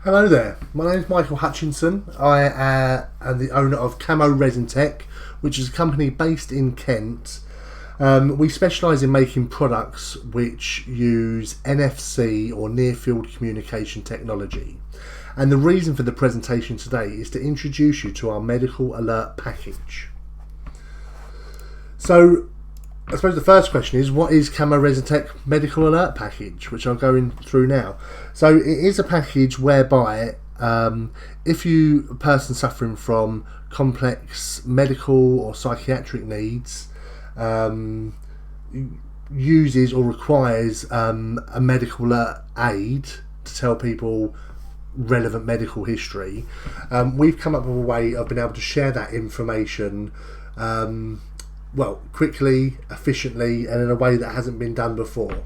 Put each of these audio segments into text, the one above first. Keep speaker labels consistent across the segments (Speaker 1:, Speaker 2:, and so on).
Speaker 1: Hello there, my name is Michael Hutchinson. I am the owner of Camoresintech, which is a company based in Kent. We specialise in making products which use NFC or near field communication technology. And the reason for the presentation today is to introduce you to our medical alert package. So I suppose the first question is, what is Camoresintech Medical Alert Package, which I'm going through now. So it is a package whereby if a person suffering from complex medical or psychiatric needs uses or requires a medical alert aid to tell people relevant medical history, we've come up with a way of being able to share that information quickly, efficiently, and in a way that hasn't been done before.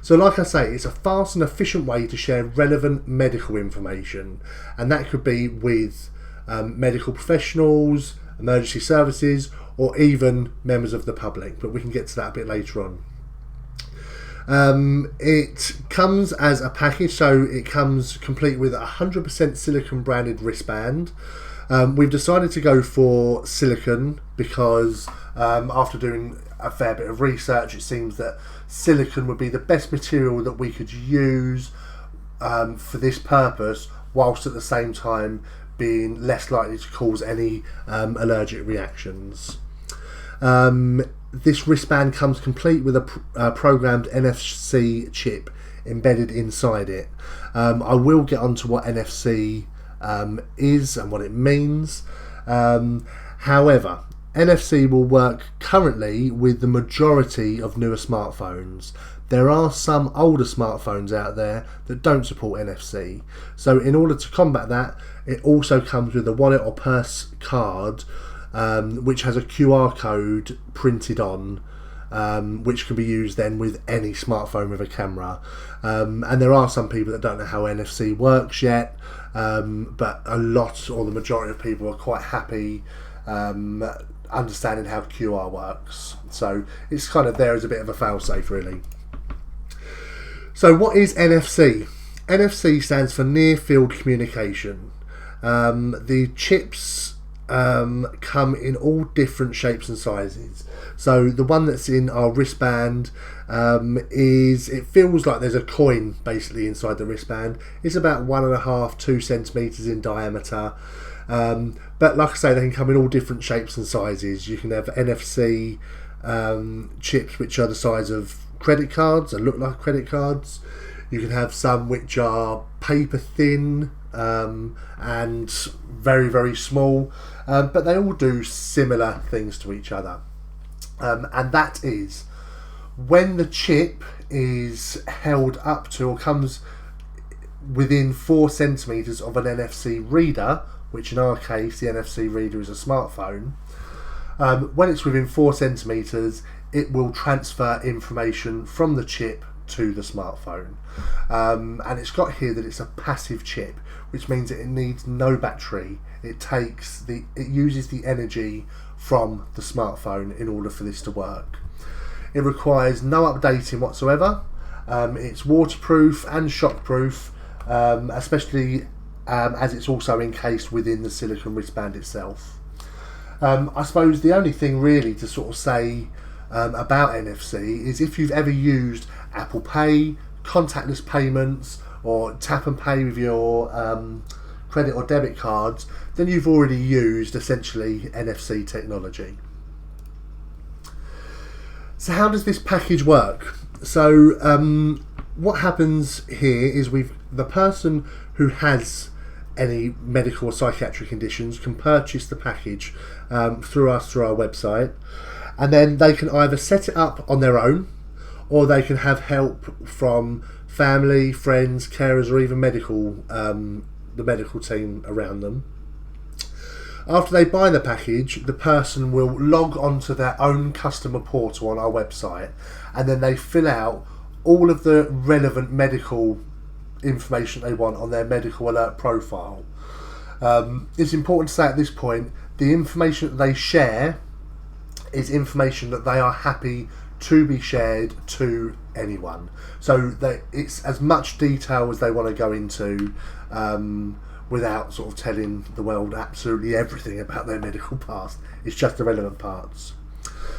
Speaker 1: So like I say, it's a fast and efficient way to share relevant medical information, and that could be with medical professionals, emergency services, or even members of the public, but we can get to that a bit later on. It comes as a package, so it comes complete with a 100% silicone branded wristband. We've decided to go for silicone because after doing a fair bit of research, it seems that silicone would be the best material that we could use for this purpose, whilst at the same time being less likely to cause any allergic reactions. This wristband comes complete with a programmed NFC chip embedded inside it. I will get onto what NFC is and what it means. However, NFC will work currently with the majority of newer smartphones. There are some older smartphones out there that don't support NFC. So in order to combat that, it also comes with a wallet or purse card which has a QR code printed on, which can be used then with any smartphone with a camera. And there are some people that don't know how NFC works yet, but a lot or the majority of people are quite happy understanding how QR works. So it's kind of there as a bit of a fail-safe, really. So what is NFC? NFC stands for near field communication. The chips come in all different shapes and sizes. So the one that's in our wristband it feels like there's a coin basically inside the wristband. It's about 1.5–2 centimeters in diameter. But like I say, they can come in all different shapes and sizes. You can have NFC chips which are the size of credit cards and look like credit cards. You can have some which are paper thin and very, very small, but they all do similar things to each other. And that is when the chip is held up to or comes within 4 centimeters of an NFC reader, which in our case the NFC reader is a smartphone. When it's within 4 centimeters, it will transfer information from the chip to the smartphone. And it's got here that it's a passive chip, which means that it needs no battery. It uses the energy from the smartphone in order for this to work. It requires no updating whatsoever. It's waterproof and shockproof, especially as it's also encased within the silicone wristband itself. I suppose the only thing really to sort of say about NFC is if you've ever used Apple Pay, contactless payments, or tap and pay with your credit or debit cards, then you've already used essentially NFC technology. So how does this package work? So what happens here is the person who has any medical or psychiatric conditions can purchase the package through our website, and then they can either set it up on their own, or they can have help from family, friends, carers, or even the medical team around them. After they buy the package, the person will log onto their own customer portal on our website, and then they fill out all of the relevant medical information they want on their medical alert profile. It's important to say at this point, the information that they share is information that they are happy to be shared to anyone. So it's as much detail as they want to go into, without sort of telling the world absolutely everything about their medical past. It's just the relevant parts.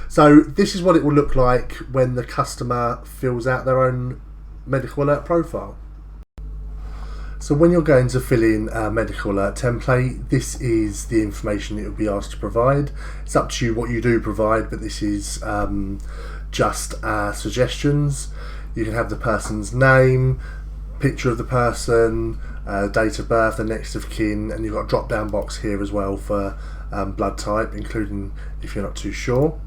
Speaker 1: So this is what it will look like when the customer fills out their own medical alert profile. So when you're going to fill in a medical alert template, this is the information that you'll be asked to provide. It's up to you what you do provide, but this is just suggestions. You can have the person's name, picture of the person, date of birth, the next of kin, and you've got a drop down box here as well for blood type, including if you're not too sure.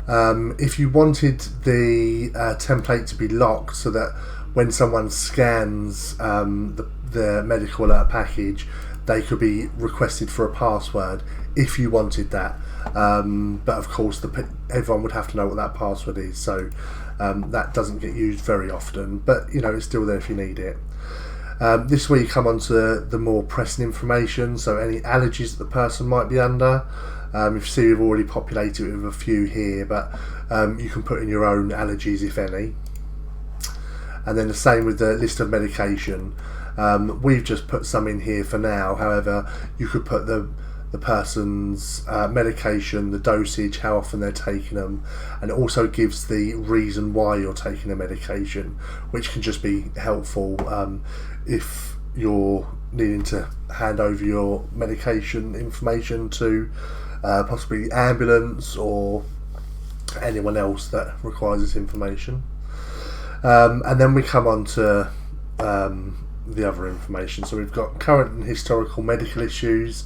Speaker 1: If you wanted the template to be locked so that when someone scans the medical alert package, they could be requested for a password if you wanted that. But of course, everyone would have to know what that password is, so that doesn't get used very often. But you know, it's still there if you need it. This is where you come on to the more pressing information, so any allergies that the person might be under. If you see, we've already populated it with a few here, but you can put in your own allergies, if any. And then the same with the list of medication. We've just put some in here for now. However, you could put the person's medication, the dosage, how often they're taking them, and it also gives the reason why you're taking the medication, which can just be helpful if you're needing to hand over your medication information to possibly ambulance or anyone else that requires this information. And then we come on to the other information. So we've got current and historical medical issues,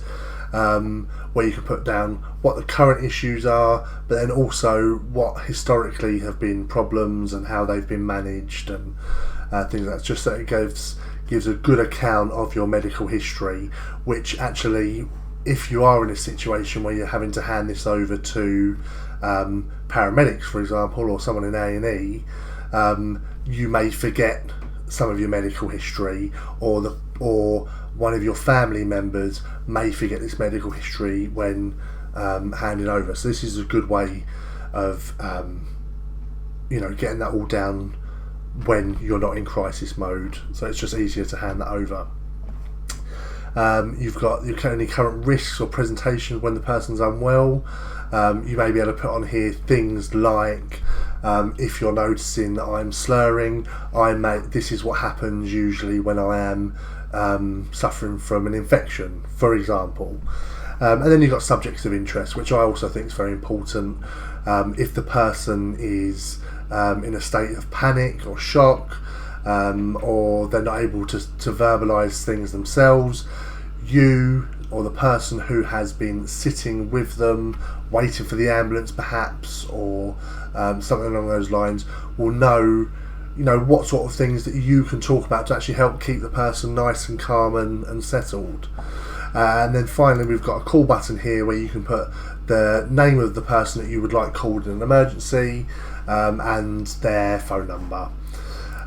Speaker 1: where you can put down what the current issues are, but then also what historically have been problems and how they've been managed, and things like that, just so it gives a good account of your medical history, which actually, if you are in a situation where you're having to hand this over to paramedics, for example, or someone in A&E, you may forget some of your medical history, or one of your family members may forget this medical history when handing over. So this is a good way of getting that all down when you're not in crisis mode. So it's just easier to hand that over. You've got any current risks or presentation when the person's unwell. You may be able to put on here things like, if you're noticing that I'm slurring, this is what happens usually when I am suffering from an infection, for example. And then you've got subjects of interest, which I also think is very important. If the person is in a state of panic or shock, or they're not able to verbalise things themselves, you or the person who has been sitting with them, waiting for the ambulance perhaps, or something along those lines, will know what sort of things that you can talk about to actually help keep the person nice and calm and settled. And then finally, we've got a call button here where you can put the name of the person that you would like called in an emergency, and their phone number.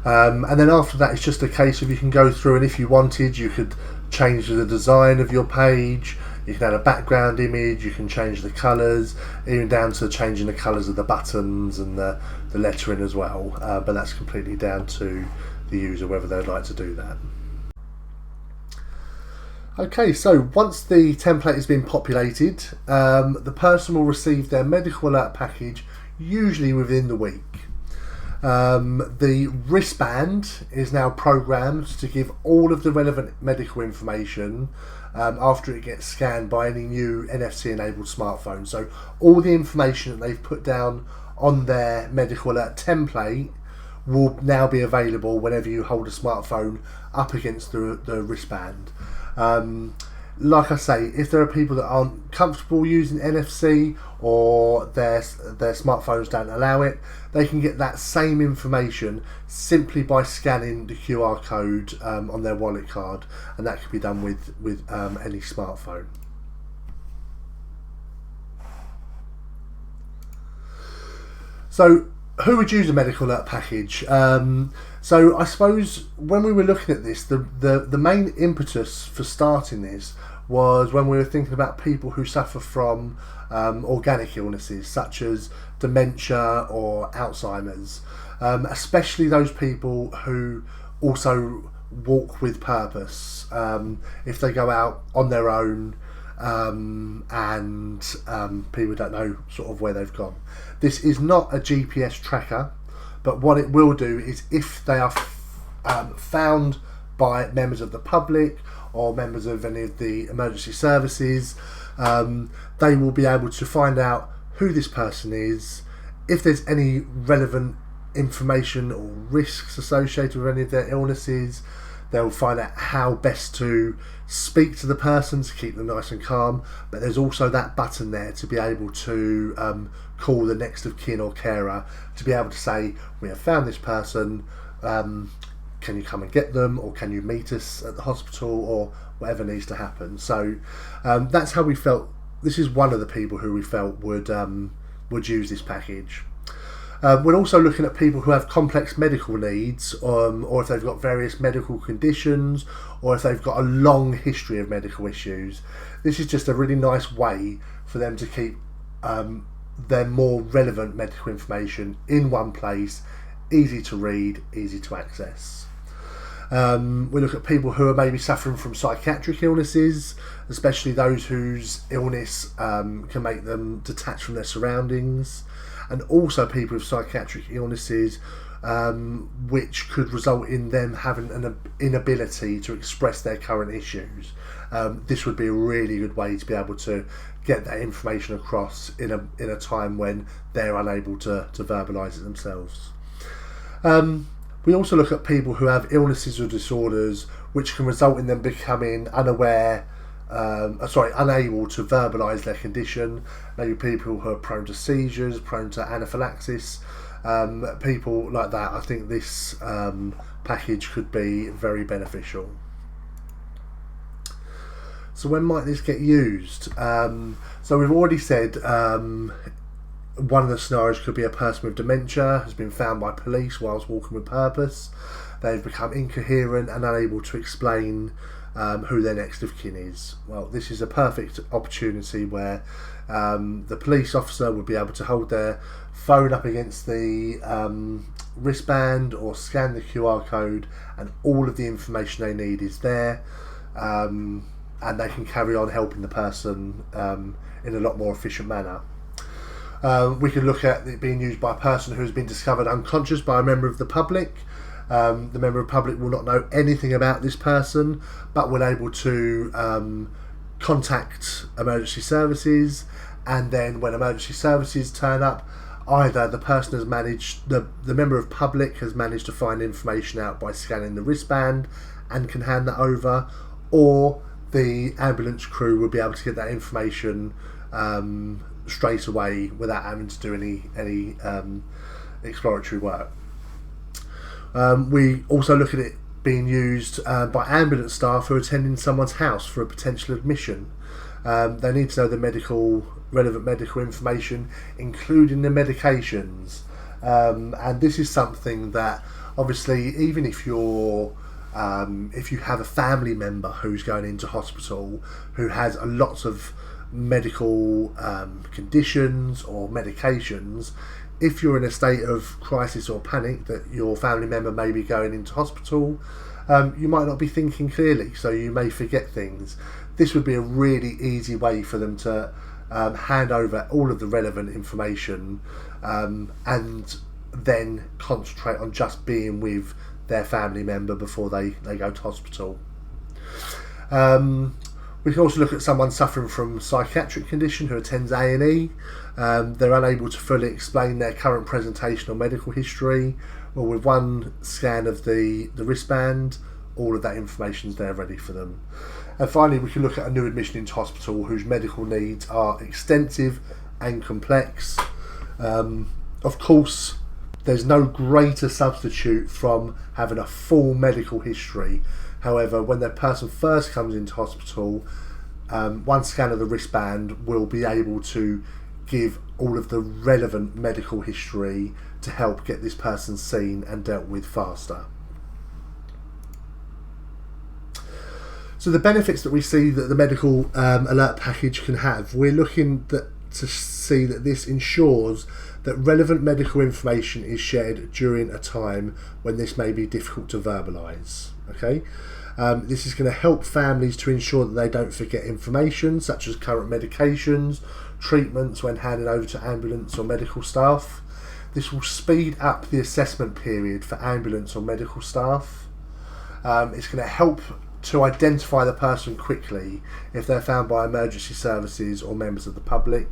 Speaker 1: And then after that, it's just a case of you can go through, and if you wanted, you could change the design of your page, you can add a background image, you can change the colours, even down to changing the colours of the buttons and the lettering as well, but that's completely down to the user whether they'd like to do that. Okay, so once the template has been populated, the person will receive their medical alert package usually within the week. The wristband is now programmed to give all of the relevant medical information after it gets scanned by any new NFC enabled smartphone. So all the information that they've put down on their medical alert template will now be available whenever you hold a smartphone up against the wristband. Like I say, if there are people that aren't comfortable using NFC, or their smartphones don't allow it, they can get that same information simply by scanning the QR code on their wallet card, and that can be done with any smartphone. So who would use a medical alert package? So I suppose when we were looking at this, the main impetus for starting this was when we were thinking about people who suffer from organic illnesses such as dementia or Alzheimer's, especially those people who also walk with purpose. If they go out on their own and people don't know sort of where they've gone. This is not a GPS tracker, but what it will do is if they are found by members of the public or members of any of the emergency services, they will be able to find out who this person is, if there's any relevant information or risks associated with any of their illnesses. They'll find out how best to speak to the person to keep them nice and calm, but there's also that button there to be able to call the next of kin or carer to be able to say, we have found this person, can you come and get them, or can you meet us at the hospital, or whatever needs to happen. So that's how we felt. This is one of the people who we felt would use this package. We're also looking at people who have complex medical needs, or if they've got various medical conditions, or if they've got a long history of medical issues. This is just a really nice way for them to keep their more relevant medical information in one place, easy to read, easy to access. We look at people who are maybe suffering from psychiatric illnesses, especially those whose illness can make them detached from their surroundings, and also people with psychiatric illnesses which could result in them having an inability to express their current issues. This would be a really good way to be able to get that information across in a time when they're unable to verbalise it themselves. We also look at people who have illnesses or disorders which can result in them becoming unable to verbalise their condition. Maybe people who are prone to seizures, prone to anaphylaxis, people like that. I think this package could be very beneficial. So when might this get used? So we've already said one of the scenarios could be a person with dementia has been found by police whilst walking with purpose. They've become incoherent and unable to explain who their next of kin is. Well, this is a perfect opportunity where the police officer would be able to hold their phone up against the wristband or scan the QR code, and all of the information they need is there, and they can carry on helping the person in a lot more efficient manner. We can look at it being used by a person who has been discovered unconscious by a member of the public. The member of the public will not know anything about this person, but will able to contact emergency services, and then when emergency services turn up, either the person has managed, the member of public has managed to find information out by scanning the wristband and can hand that over, or the ambulance crew will be able to get that information straight away without having to do any exploratory work. We also look at it being used by ambulance staff who are attending someone's house for a potential admission. They need to know the relevant medical information, including the medications. And this is something that obviously, even if you have a family member who's going into hospital who has lots of medical conditions or medications, if you're in a state of crisis or panic that your family member may be going into hospital, you might not be thinking clearly, so you may forget things. This would be a really easy way for them to hand over all of the relevant information and then concentrate on just being with their family member before they go to hospital. We can also look at someone suffering from psychiatric condition who attends A&E. They're unable to fully explain their current presentation or medical history. Well, with one scan of the wristband, all of that information is there ready for them. And finally, we can look at a new admission into hospital whose medical needs are extensive and complex. Of course, there's no greater substitute from having a full medical history. However, when that person first comes into hospital, one scan of the wristband will be able to give all of the relevant medical history to help get this person seen and dealt with faster. So the benefits that we see that the medical alert package can have, we're looking to see that this ensures that relevant medical information is shared during a time when this may be difficult to verbalise. Okay, this is going to help families to ensure that they don't forget information such as current medications, treatments when handed over to ambulance or medical staff. This will speed up the assessment period for ambulance or medical staff. It's going to help to identify the person quickly if they're found by emergency services or members of the public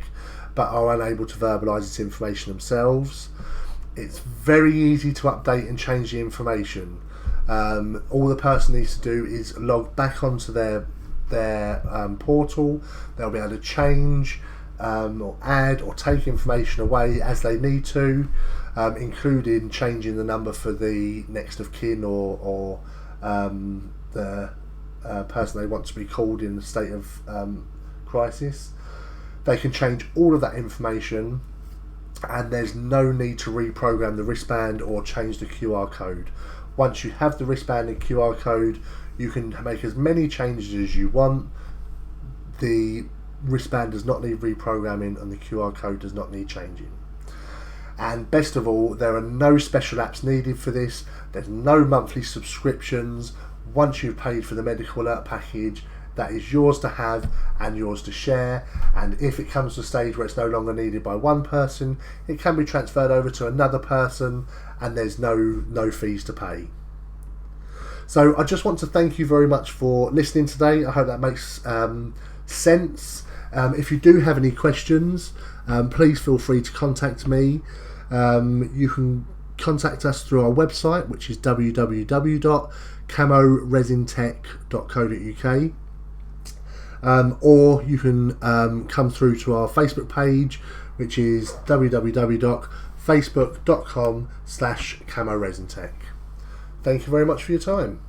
Speaker 1: but are unable to verbalise this information themselves. It's very easy to update and change the information. All the person needs to do is log back onto their portal. They'll be able to change or add or take information away as they need to, including changing the number for the next of kin or the person they want to be called in the state of crisis. They can change all of that information, and there's no need to reprogram the wristband or change the QR code. Once you have the wristband and QR code, you can make as many changes as you want. The wristband does not need reprogramming and the QR code does not need changing. And best of all, there are no special apps needed for this. There's no monthly subscriptions. Once you've paid for the medical alert package, that is yours to have and yours to share. And if it comes to a stage where it's no longer needed by one person, it can be transferred over to another person, and there's no fees to pay. So I just want to thank you very much for listening today. I hope that makes sense. If you do have any questions, please feel free to contact me. You can contact us through our website, which is www.camoresintech.co.uk. Or you can come through to our Facebook page, which is www.facebook.com/Camoresintech. Thank you very much for your time.